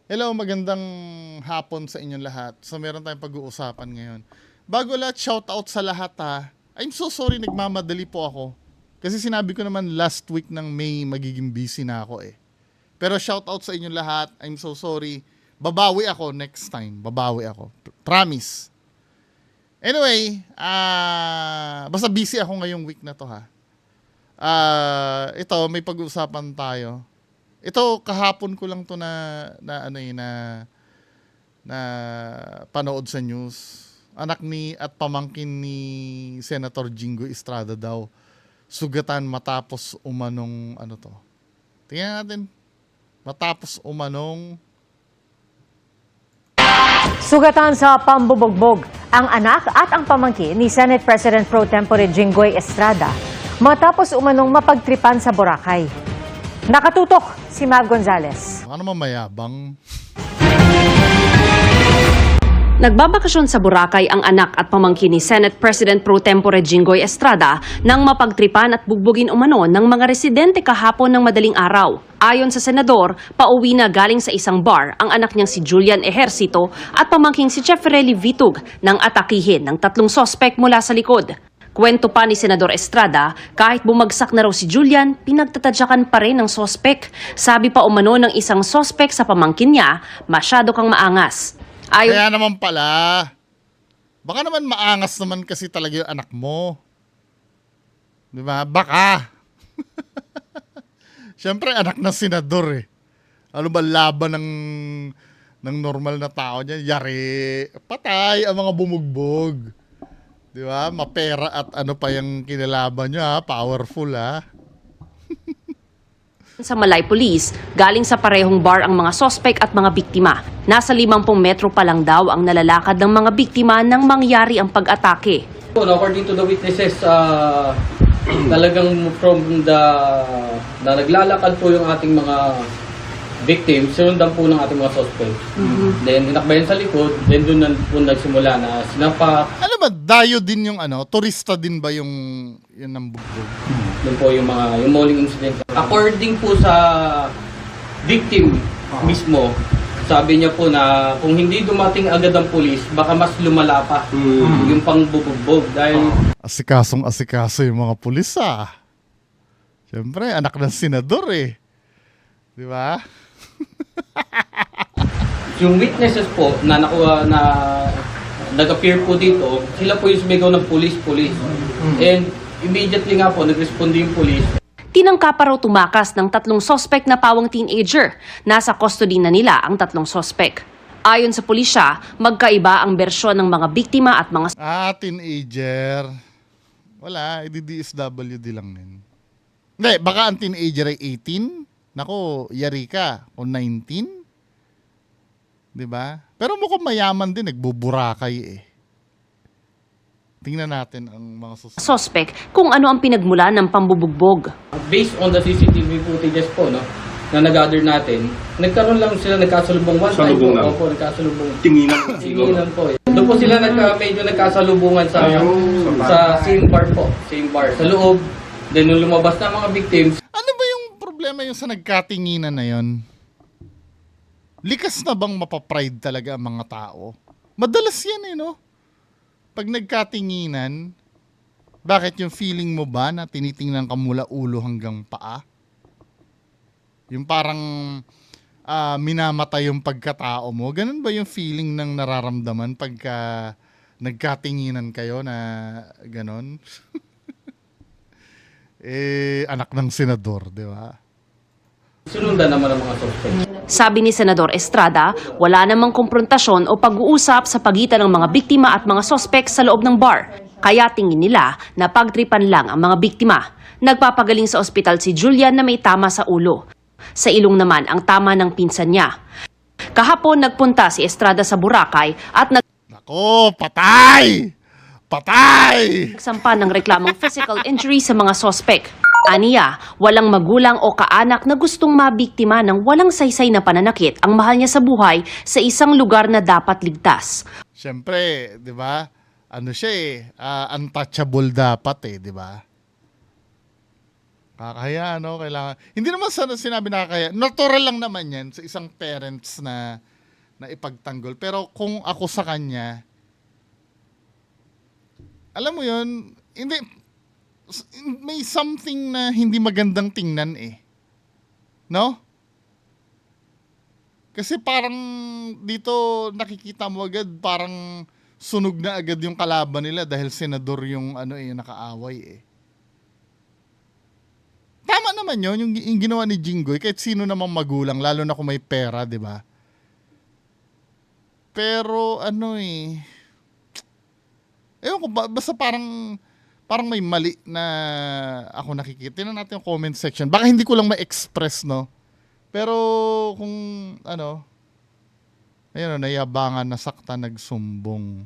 Hello, magandang hapon sa inyong lahat. So meron tayong pag-uusapan ngayon. Bago lahat, shoutout sa lahat ha. I'm so sorry, nagmamadali po ako. Kasi sinabi ko naman last week ng May magiging busy na ako eh. Pero shoutout sa inyong lahat. I'm so sorry. Babawi ako next time. Babawi ako. Promise. Anyway, basta busy ako ngayong week na to ha. Ito, may pag-uusapan tayo. Ito kahapon ko lang to na panood sa news. Anak ni at pamangkin ni Senator Jinggoy Estrada daw sugatan matapos umanong ano to. Tingnan natin. Matapos umanong Sugatan sa pambubugbog ang anak at ang pamangkin ni Senate President Pro Tempore Jinggoy Estrada matapos umanong mapagtripan sa Boracay. Nakatutok si Mav Gonzalez. baka naman mayabang. Nagbabakasyon sa Boracay ang anak at pamangkin ni Senate President Pro Tempore Jinggoy Estrada nang mapagtripan at bugbugin umano ng mga residente kahapon ng madaling araw. Ayon sa senador, pauwi na galing sa isang bar ang anak niyang si Julian Ejercito at pamangking si Jefferely Vitug nang atakihin ng 3 sospek mula sa likod. Kwento pa ni Senador Estrada, kahit bumagsak na raw si Julian, pinagtatadyakan pa rin ng sospek. Sabi pa umano ng isang sospek sa pamangkin niya, masyado kang maangas. Kaya naman pala. Baka naman maangas naman kasi talaga yung anak mo. Di ba? Baka. Siyempre, anak ng senador eh. Ano ba laban ng normal na tao niya? Yari, patay ang mga bumugbog. Di ba? Mapera at ano pa yung kinalaban niya, powerful ha. Sa Malay Police, galing sa parehong bar ang mga sospek at mga biktima. Nasa 50 metro pa lang daw ang nalalakad ng mga biktima nang mangyari ang pag-atake. According to the witnesses, talagang from the na naglalakad po yung ating mga victims, sinundan po ng ating mga suspect. Then, inakbayan sa likod, then doon na po nagsimula na sinapak. Ano ba, dayo din yung ano, turista din ba yung ng bugbog? Doon po yung mauling incident. According po sa victim mismo, sabi niya po na kung hindi dumating agad ang pulis, baka mas lumala pa yung pangbubugbog dahil Asikaso yung mga pulis ah. Siyempre, anak ng senador eh. Di ba? yung witnesses po na nakuha na nag-appear po dito, sila po yung sumigaw ng police. And immediately nga po, nag-respond yung police. Tinangka pa raw tumakas ng 3 sospek na pawang teenager. Nasa custody na nila ang 3 sospek. Ayon sa pulisya, magkaiba ang bersyon ng mga biktima at mga Teenager. Wala, DSWD lang din. Hindi, baka ang teenager ay 18. Nako, yari ka. O 19. Diba? Pero mukhang mayaman din, nagbuburakay eh. Tingnan natin ang mga sospek kung ano ang pinagmulan ng pambubugbog. Based on the CCTV footages po, no, na nag-gather natin, nagkaroon lang sila nagkasalubong one time po. Opo, nagkasalubong. Tinginan po. Doon po sila medyo nagkasalubungan sa same bar po. Same bar. Sa loob, then nung lumabas na mga victims. Ano ba yung problema yung sa nagkatinginan na yon? Likas na bang mapapride talaga ang mga tao? Madalas yan eh, no? Pag nagkatinginan, bakit yung feeling mo ba na tinitingnan ka mula ulo hanggang paa? Yung parang minamatay yung pagkatao mo. Ganun ba yung feeling ng nararamdaman pagka nagkatinginan kayo na ganun? Anak ng senador, di ba? Sinundan naman ang mga suspect. Sabi ni Senador Estrada, wala namang komprontasyon o pag-uusap sa pagitan ng mga biktima at mga sospek sa loob ng bar. Kaya tingin nila na pagtripan lang ang mga biktima. Nagpapagaling sa ospital si Julian na may tama sa ulo. Sa ilong naman ang tama ng pinsan niya. Kahapon nagpunta si Estrada sa Boracay at Nako, patay! Patay! nagsampa ng reklamong physical injury sa mga sospek. Aniya, walang magulang o kaanak na gustong mabiktima ng walang saysay na pananakit ang mahal niya sa buhay sa isang lugar na dapat ligtas. Siyempre, di ba? Ano siya untouchable dapat eh, di ba? Kakahiya, no? Kailangan. Hindi naman sinabi nakakaya. Natural lang naman yan sa isang parents na ipagtanggol. Pero kung ako sa kanya, alam mo yun, hindi, may something na hindi magandang tingnan eh. No? Kasi parang dito nakikita mo agad parang sunog na agad yung kalaban nila dahil senador yung nakaaway eh. Tama naman yun, yung ginawa ni Jinggoy, kahit sino namang magulang, lalo na kung may pera, di ba? Pero ewan ko, basta parang may mali na ako nakikita. Tingnan natin yung comment section. Baka hindi ko lang ma-express, no? Pero kung ayun, nayabangan, nasaktan, nagsumbong.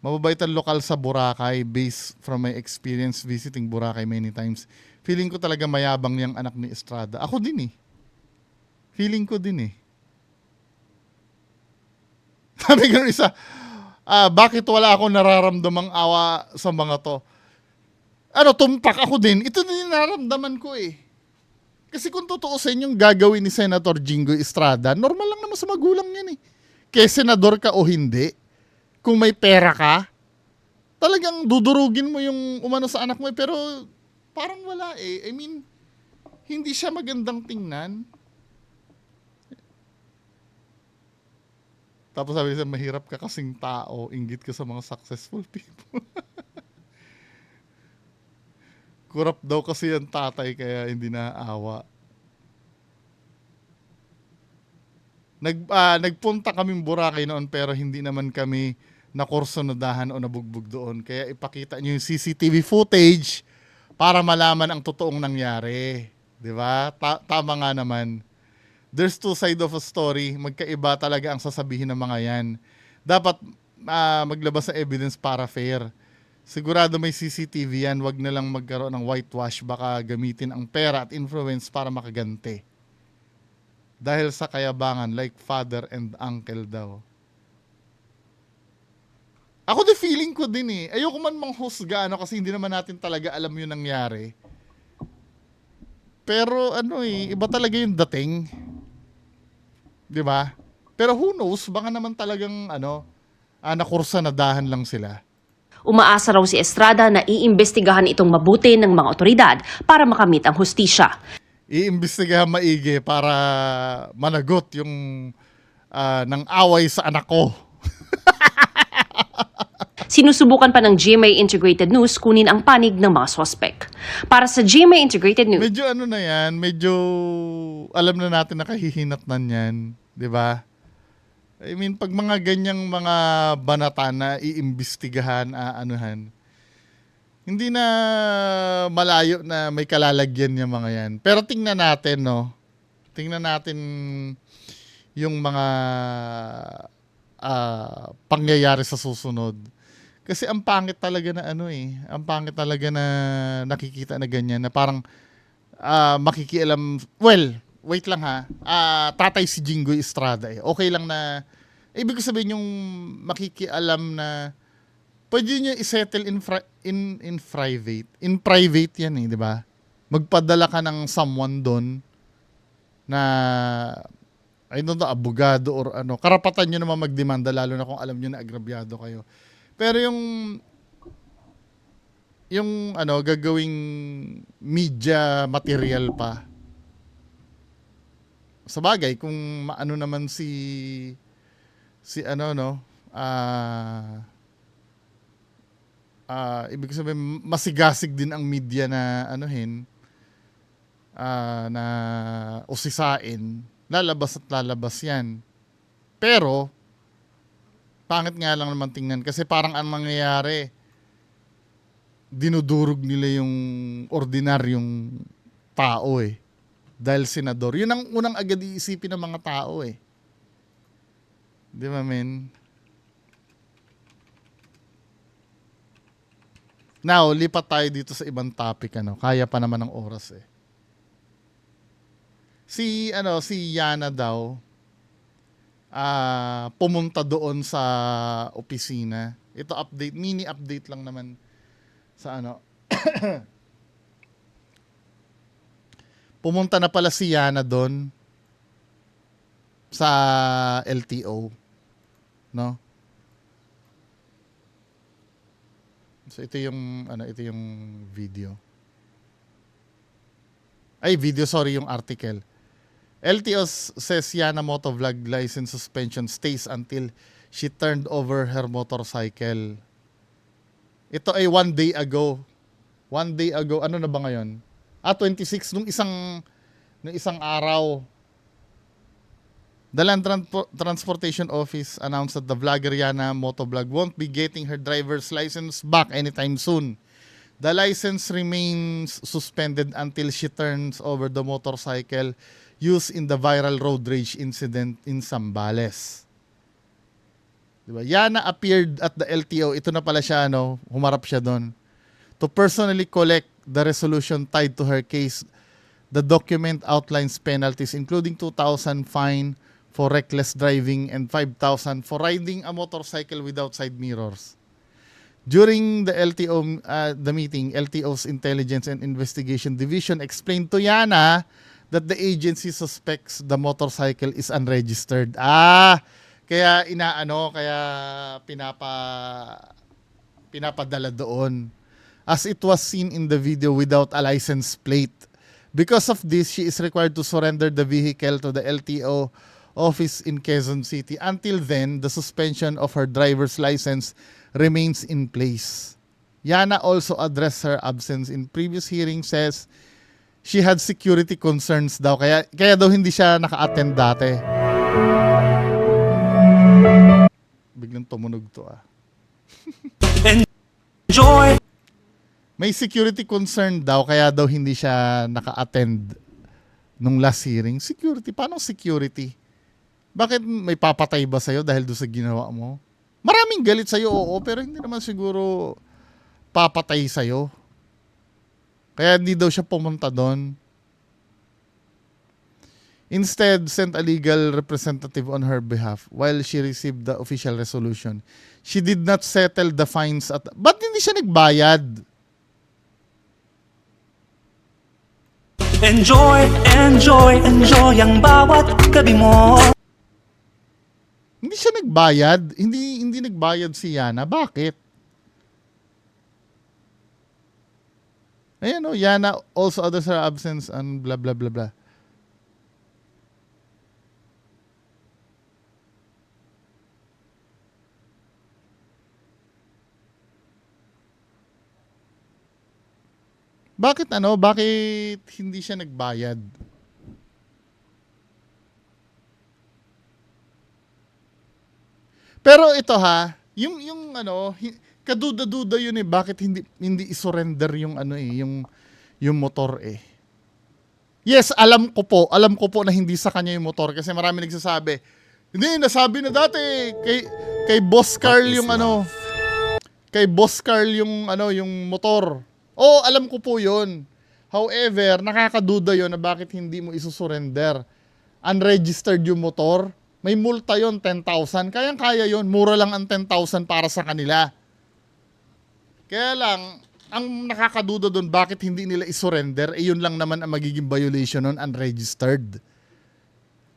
Mababait ang lokal sa Boracay based from my experience visiting Boracay many times. Feeling ko talaga mayabang yung anak ni Estrada. Ako din eh. Feeling ko din eh. Sabi ko isa, bakit wala akong nararamdamang awa sa mga to? Tumpak ako din. Ito din yung nararamdaman ko eh. Kasi kung tutuusin yung gagawin ni Senator Jinggoy Estrada, normal lang naman sa magulang yan eh. Kaya senador ka o hindi, kung may pera ka, talagang dudurugin mo yung umano sa anak mo eh. Pero parang wala eh. I mean, hindi siya magandang tingnan. Tapos sabi niya, mahirap ka kasing tao, inggit ka sa mga successful people. Kurap daw kasi yung tatay kaya hindi naaawa. Nagpunta kaming Boracay noon pero hindi naman kami nakursunadahan o nabugbog doon. Kaya ipakita niyo yung CCTV footage para malaman ang totoong nangyari. 'Di ba? Tama nga naman. There's two sides of a story. Magkaiba talaga ang sasabihin ng mga yan. Dapat maglabas sa evidence para fair. Sigurado may CCTV yan. Wag na lang magkaroon ng whitewash. Baka gamitin ang pera at influence para makaganti. Dahil sa kayabangan, like father and uncle daw. Ako the feeling ko din eh. Ayoko man manghusga kasi hindi naman natin talaga alam yung nangyari. Pero iba talaga yung dating. 'Di ba? Pero who knows, baka naman talagang nakursanadahan lang sila. Umaasa raw si Estrada na iimbestigahan itong mabuti ng mga otoridad para makamit ang hustisya. Iimbestigahan maigi para managot yung ng away sa anak ko. Sinusubukan pa ng GMA Integrated News kunin ang panig ng mga sospek. Para sa GMA Integrated News, Medyo na yan, medyo alam na natin na kahihinatnan yan, 'di ba? I mean, pag mga ganyang mga banata na iimbestigahan, hindi na malayo na may kalalagyan yung mga yan. Pero tingnan natin, no? Tingnan natin yung mga pangyayari sa susunod. Kasi ang pangit talaga na ang pangit talaga na nakikita na ganyan, na parang makikialam, well, wait lang ha. Tatay si Jinggoy Estrada eh. Okay lang na, ibig ko sabihin yung makikialam na pwede nyo i-settle in private. In private yan eh, di ba? Magpadala ka ng someone doon na, I don't know, abogado or karapatan nyo naman magdemanda lalo na kung alam nyo na agrabyado kayo. Pero yung gagawing media material pa. Sa bagay, kung naman ibig sabihin masigasig din ang media na na usisain, lalabas at lalabas yan. Pero pangit nga lang naman tingnan kasi parang ang mangyayari, dinudurog nila yung ordinaryong tao eh. Dahil senador. Yun ang unang agad iisipin ng mga tao eh. Di ba, men? Now, lipat tayo dito sa ibang topic. Kaya pa naman ng oras eh. Si Yana daw, pumunta doon sa opisina. Ito update, mini update lang naman sa pumunta na pala si Yana doon sa LTO, no? So ito yung video. Ay, video, sorry, yung article. LTO says Yana motovlog license suspension stays until she turned over her motorcycle. Ito ay 1 day ago. 1 day ago, ano na ba ngayon? 26 nung isang araw. The Land Transportation Office announced that the vlogger Yana motovlog won't be getting her driver's license back anytime soon. The license remains suspended until she turns over the motorcycle used in the viral road rage incident in Zambales. Diba? Yana appeared at the LTO. Ito na pala siya, humarap siya doon. To personally collect the resolution tied to her case. The document outlines penalties including 2,000 fine for reckless driving and 5,000 for riding a motorcycle without side mirrors. During the LTO the meeting, LTO's Intelligence and Investigation Division explained to Yana that the agency suspects the motorcycle is unregistered. Kaya pinapadala doon. As it was seen in the video without a license plate. Because of this, she is required to surrender the vehicle to the LTO office in Quezon City. Until then, the suspension of her driver's license remains in place. Yana also addressed her absence in previous hearings, says she had security concerns daw. Kaya daw hindi siya naka-attend dati. Biglang tumunog to Enjoy! May security concern daw, kaya daw hindi siya naka-attend nung last hearing. Security? Paano security? Bakit may papatay ba sa'yo dahil doon sa ginawa mo? Maraming galit sa'yo, oo, pero hindi naman siguro papatay sa'yo. Kaya hindi daw siya pumunta doon. Instead, sent a legal representative on her behalf while she received the official resolution. She did not settle the fines at... Ba't hindi siya nagbayad? Enjoy, enjoy, enjoy ang bawat gabi mo. Hindi siya nagbayad. Hindi nagbayad si Yana. Bakit? Ayan Yana also others her absence and blah blah blah blah. Bakit hindi siya nagbayad? Pero ito yung kaduda-duda yun bakit hindi i-surrender yung yung motor Yes, alam ko po na hindi sa kanya yung motor kasi marami nagsasabi. Hindi, nasabi na dati kay Boss Carl yung kay Boss Carl yung yung motor. Oo, alam ko po yun. However, nakakaduda yun na bakit hindi mo isusurrender. Unregistered yung motor. May multa yon 10,000. Kayang-kaya yon. Mura lang ang 10,000 para sa kanila. Kaya lang, ang nakakaduda doon, bakit hindi nila isurrender, yun lang naman ang magiging violation nun, unregistered.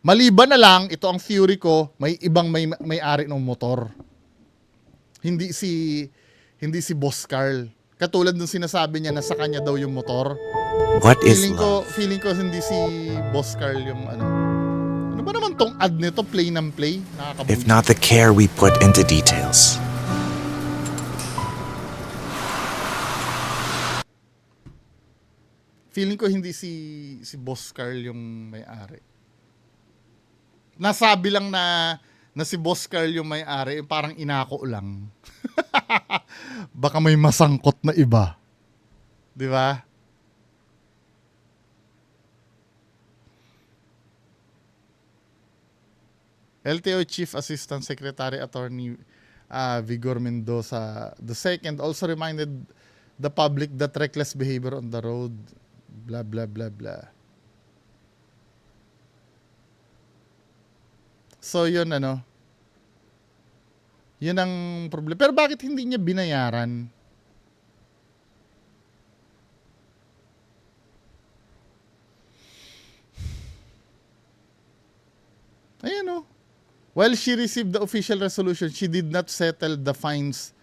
Maliban na lang, ito ang theory ko, may ibang may-ari ng motor. Hindi si Boss Carl. Katulad nung sinasabi niya na sa kanya daw yung motor. What is love? Feeling ko hindi si Boss Carl yung Ano ba naman tong ad nito? Play ng play? If not the care we put into details. Feeling ko hindi si Boss Carl yung may-ari. Nasabi lang na si Boss Carl yung may-ari, parang inako lang. Baka may masangkot na iba. 'Di ba? LTO Chief Assistant Secretary Attorney Vigor Mendoza II also reminded the public that reckless behavior on the road, blah blah blah blah. So yun yun ang problema. Pero bakit hindi niya binayaran? Ayan o. While she received the official resolution, she did not settle the fines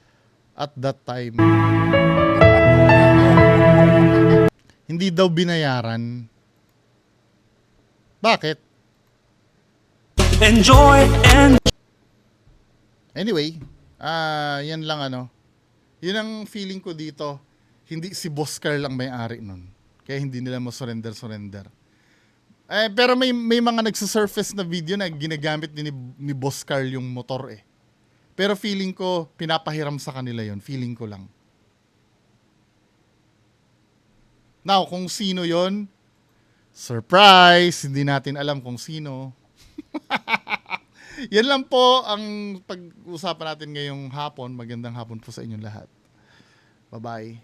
at that time. Hindi daw binayaran. Bakit? Enjoy and Anyway, yan lang ano. Yun ang feeling ko dito. Hindi si Boss Carl lang may-ari nun. Kaya hindi nila mo surrender. Pero may mga nagsasurface na video na ginagamit ni Boss Carl yung motor eh. Pero feeling ko, pinapahiram sa kanila yon. Feeling ko lang. Now, kung sino yon, surprise! Hindi natin alam kung sino. Yan lang po ang pag-usapan natin ngayong hapon. Magandang hapon po sa inyong lahat. Bye-bye.